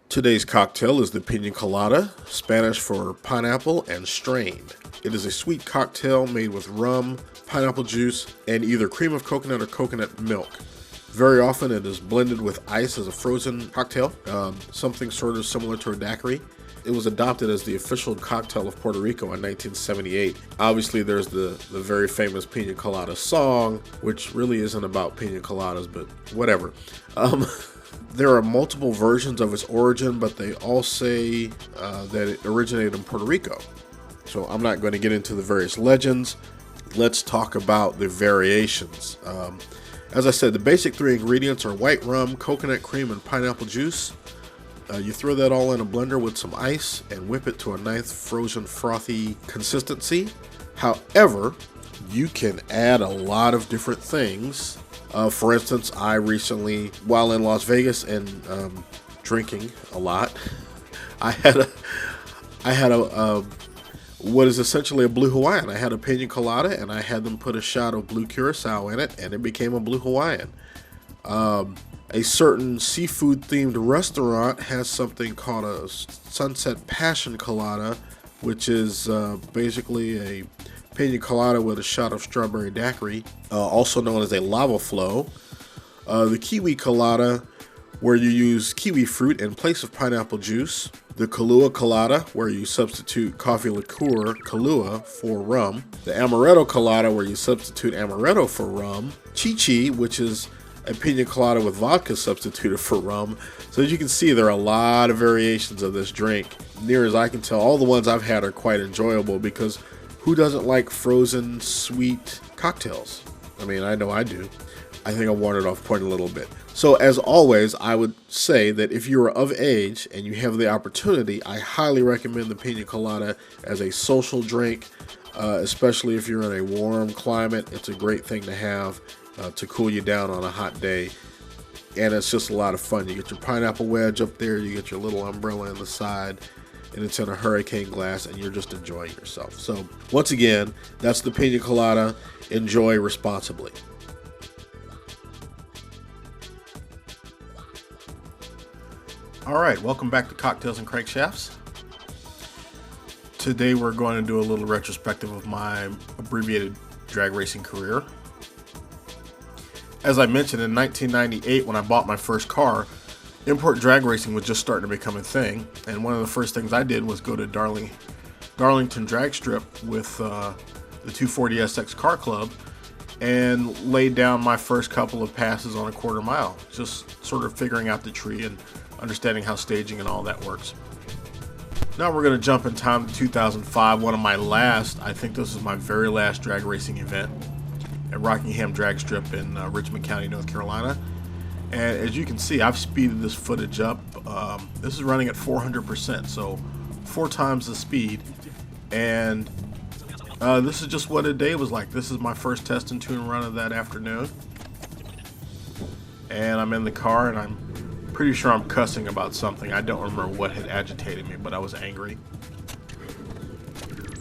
Today's cocktail is the Pina Colada, Spanish for pineapple and strained. It is a sweet cocktail made with rum, pineapple juice, and either cream of coconut or coconut milk. Very often it is blended with ice as a frozen cocktail, something sort of similar to a daiquiri. It was adopted as the official cocktail of Puerto Rico in 1978. Obviously there's the very famous Pina Colada song, which really isn't about pina coladas, but whatever. There are multiple versions of its origin, but they all say that it originated in Puerto Rico. So I'm not going to get into the various legends. Let's talk about the variations. As I said, the basic three ingredients are white rum, coconut cream, and pineapple juice. You throw that all in a blender with some ice and whip it to a nice frozen frothy consistency. However, you can add a lot of different things. For instance, I recently, while in Las Vegas and drinking a lot, I had a what is essentially a blue Hawaiian. I had a pina colada and I had them put a shot of blue curacao in it, and it became a blue Hawaiian. A certain seafood themed restaurant has something called a Sunset Passion Colada, which is basically a pina colada with a shot of strawberry daiquiri, also known as a lava flow. The kiwi colada, where you use kiwi fruit in place of pineapple juice. The Kahlua colada, where you substitute coffee liqueur Kahlua for rum. The amaretto colada, where you substitute amaretto for rum. Chi-Chi, which is a pina colada with vodka substituted for rum. So as you can see, there are a lot of variations of this drink. Near as I can tell, all the ones I've had are quite enjoyable, because who doesn't like frozen sweet cocktails? I mean, I know I do. I think I wandered off point a little bit. So as always, I would say that if you are of age and you have the opportunity, I highly recommend the pina colada as a social drink, especially if you're in a warm climate. It's a great thing to have to cool you down on a hot day. And it's just a lot of fun. You get your pineapple wedge up there, you get your little umbrella in the side, and it's in a hurricane glass, and you're just enjoying yourself. So once again, that's the pina colada. Enjoy responsibly. All right, welcome back to Cocktails and Crankshafts. Today we're going to do a little retrospective of my abbreviated drag racing career. As I mentioned, in 1998, when I bought my first car, import drag racing was just starting to become a thing, and one of the first things I did was go to Darlington Drag Strip with the 240SX Car Club and laid down my first couple of passes on a quarter mile, just sort of figuring out the tree and understanding how staging and all that works. Now we're going to jump in time to 2005, one of my last, I think this is my very last drag racing event at Rockingham Drag Strip in Richmond County, North Carolina. And as you can see, I've speeded this footage up. This is running at 400%, so 4 times the speed. And this is just what a day was like. This is my first test and tune run of that afternoon. And I'm in the car, and I'm pretty sure I'm cussing about something. I don't remember what had agitated me, but I was angry.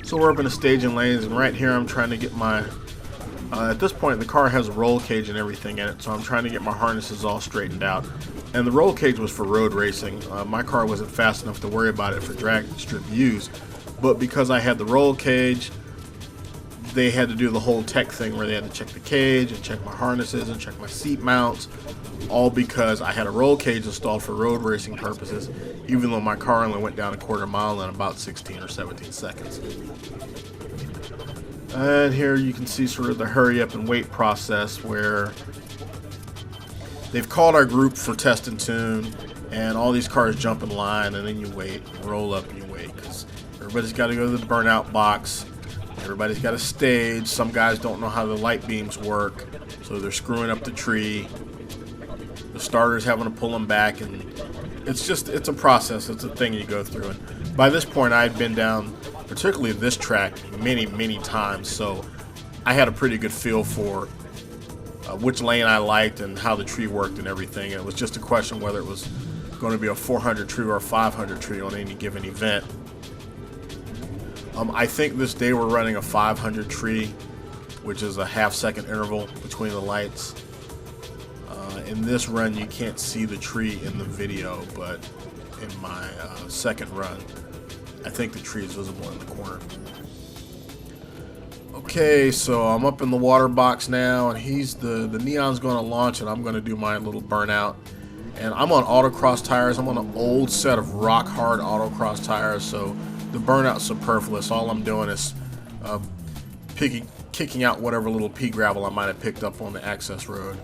So we're up in the staging lanes, and right here I'm trying to get my... at this point, the car has a roll cage and everything in it, so I'm trying to get my harnesses all straightened out. And the roll cage was for road racing. My car wasn't fast enough to worry about it for drag strip use, but because I had the roll cage, they had to do the whole tech thing where they had to check the cage and check my harnesses and check my seat mounts, all because I had a roll cage installed for road racing purposes, even though my car only went down a quarter mile in about 16 or 17 seconds. And here you can see sort of the hurry up and wait process, where they've called our group for test and tune, and all these cars jump in line, and then you wait, you roll up and you wait, because everybody's got to go to the burnout box, everybody's got to stage. Some guys don't know how the light beams work, so they're screwing up the tree. The starter's having to pull them back, and it's a process. It's a thing you go through. And by this point, I had been down, particularly this track, many times, so I had a pretty good feel for which lane I liked and how the tree worked and everything. And it was just a question whether it was going to be a 400 tree or a 500 tree on any given event. I think this day we're running a 500 tree, which is a half-second interval between the lights. In this run, you can't see the tree in the video, but in my second run. I think the tree is visible in the corner. Okay, so I'm up in the water box now, and the Neon's going to launch, and I'm going to do my little burnout. And I'm on autocross tires. I'm on an old set of rock hard autocross tires, so the burnout's superfluous. All I'm doing is kicking out whatever little pea gravel I might have picked up on the access road.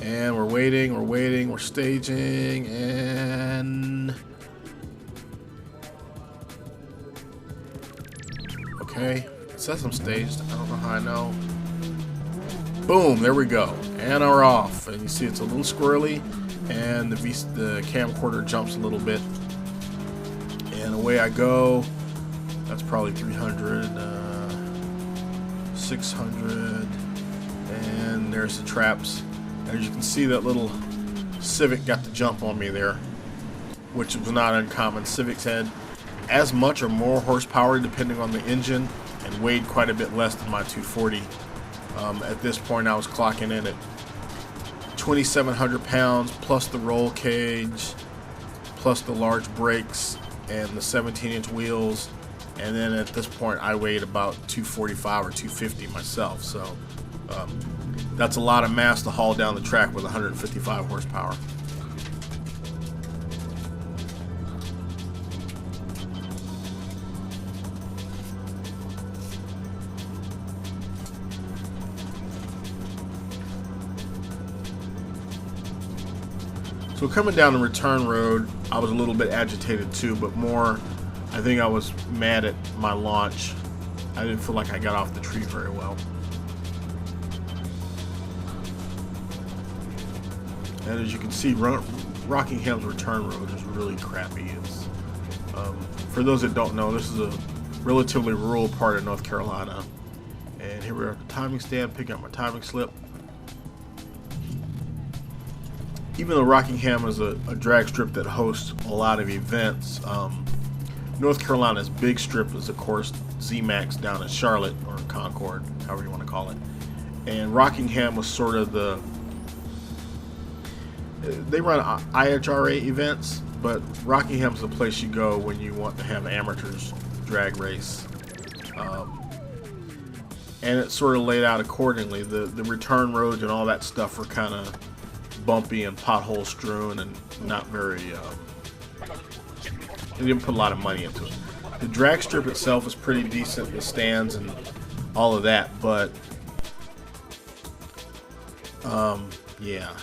And we're waiting, we're staging, and okay, it says I'm staged. I don't know how I know. Boom, there we go, and we're off. And you see it's a little squirrely, and the camcorder jumps a little bit, and away I go. That's probably 300, 600, and there's the traps. As you can see, that little Civic got the jump on me there, which was not uncommon. Civics had as much or more horsepower depending on the engine, and weighed quite a bit less than my 240. At this point, I was clocking in at 2,700 pounds, plus the roll cage, plus the large brakes, and the 17-inch wheels. And then at this point, I weighed about 245 or 250 myself. So that's a lot of mass to haul down the track with 155 horsepower. So coming down the return road, I was a little bit agitated too, but more, I think I was mad at my launch. I didn't feel like I got off the tree very well. And as you can see, Rockingham's return road is really crappy. It's, for those that don't know, this is a relatively rural part of North Carolina. And here we're at the timing stand, picking up my timing slip. Even though Rockingham is a drag strip that hosts a lot of events, North Carolina's big strip is, of course, Z-Max down in Charlotte, or Concord, however you want to call it. And Rockingham was sort of they run IHRA events, but Rockingham's the place you go when you want to have amateurs drag race. And it's sort of laid out accordingly. The return roads and all that stuff are kind of bumpy and pothole strewn and not very they didn't put a lot of money into it. The drag strip itself is pretty decent, the stands and all of that, but yeah.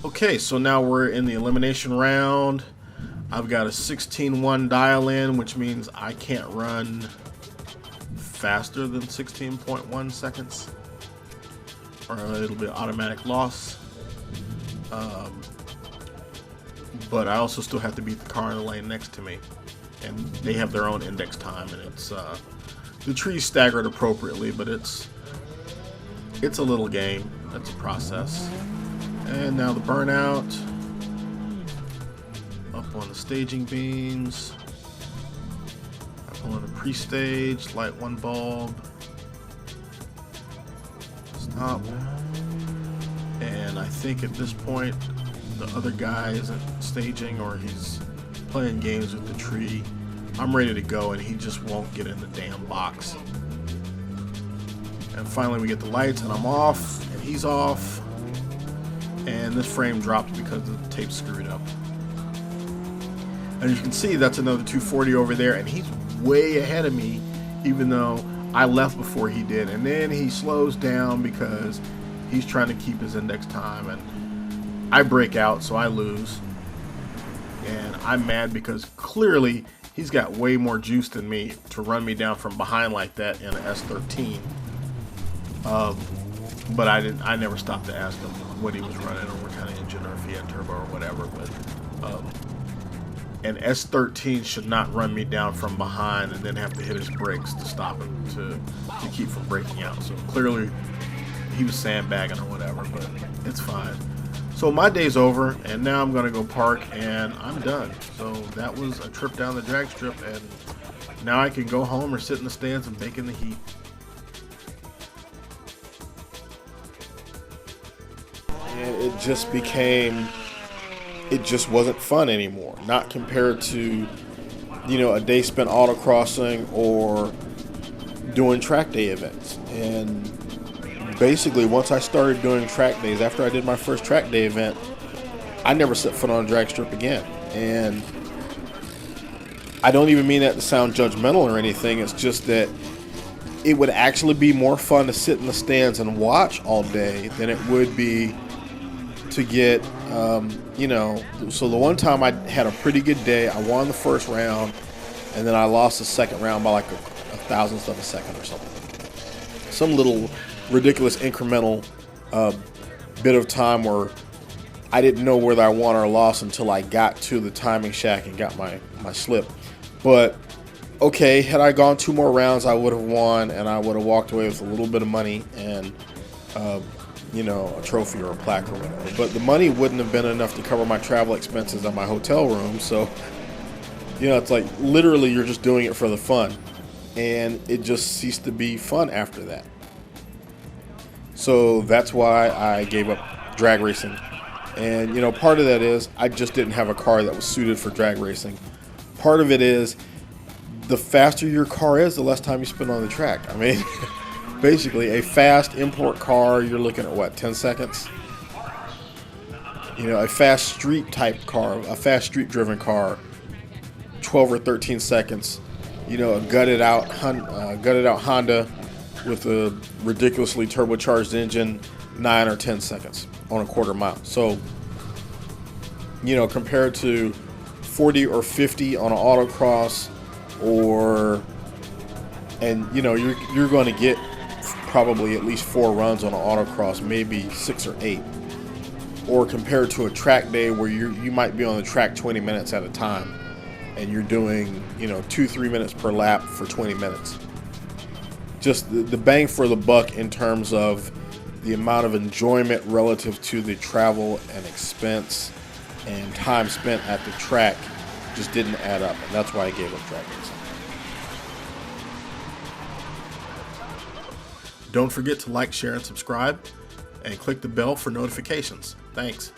Okay, so now we're in the elimination round. I've got a 16:1 dial in, which means I can't run faster than 16.1 seconds. Or it'll be an automatic loss. But I also still have to beat the car in the lane next to me, and they have their own index time, and it's the tree's staggered appropriately, but it's a little game. It's a process. And now the burnout up on the staging beams. I pull in a pre-stage, light one bulb. Stop. And I think at this point the other guy isn't staging, or he's playing games with the tree. I'm ready to go, and he just won't get in the damn box. And finally we get the lights, and I'm off, and he's off, and this frame drops because the tape's screwed up. And you can see that's another 240 over there, and he's way ahead of me, even though I left before he did. And then he slows down because he's trying to keep his index time, and I break out, so I lose. And I'm mad because clearly he's got way more juice than me to run me down from behind like that in an S13. But I never stopped to ask him what he was running or what kind of engine, or if he had turbo or whatever. But an S13 should not run me down from behind and then have to hit his brakes to stop him to keep from breaking out. So clearly he was sandbagging or whatever, but it's fine. So my day's over, and now I'm gonna go park, and I'm done. So that was a trip down the drag strip, and now I can go home or sit in the stands and bake in the heat. And it just became it just wasn't fun anymore. Not compared to, a day spent autocrossing or doing track day events. And basically, once I started doing track days, after I did my first track day event, I never set foot on a drag strip again. And I don't even mean that to sound judgmental or anything. It's just that it would actually be more fun to sit in the stands and watch all day than it would be to get, So the one time I had a pretty good day, I won the first round, and then I lost the second round by like a thousandth of a second or something. Some little ridiculous incremental bit of time where I didn't know whether I won or lost until I got to the timing shack and got my slip. But okay, had I gone 2 more rounds, I would have won, and I would have walked away with a little bit of money and a trophy or a plaque or whatever. But the money wouldn't have been enough to cover my travel expenses and my hotel room. So it's like literally you're just doing it for the fun, and it just ceased to be fun after that. So that's why I gave up drag racing. And part of that is I just didn't have a car that was suited for drag racing. Part of it is the faster your car is, the less time you spend on the track. I mean, basically a fast import car, you're looking at 10 seconds? A fast street type car, a fast street driven car, 12 or 13 seconds. A gutted out Honda with a ridiculously turbocharged engine, 9 or 10 seconds on a quarter mile. So, compared to 40 or 50 on an autocross, you're going to get probably at least 4 runs on an autocross, maybe 6 or 8. Or compared to a track day where you might be on the track 20 minutes at a time, and you're doing 2-3 minutes per lap for 20 minutes. Just the bang for the buck in terms of the amount of enjoyment relative to the travel and expense and time spent at the track just didn't add up, and that's why I gave up drag racing. Don't forget to like, share, and subscribe, and click the bell for notifications. Thanks.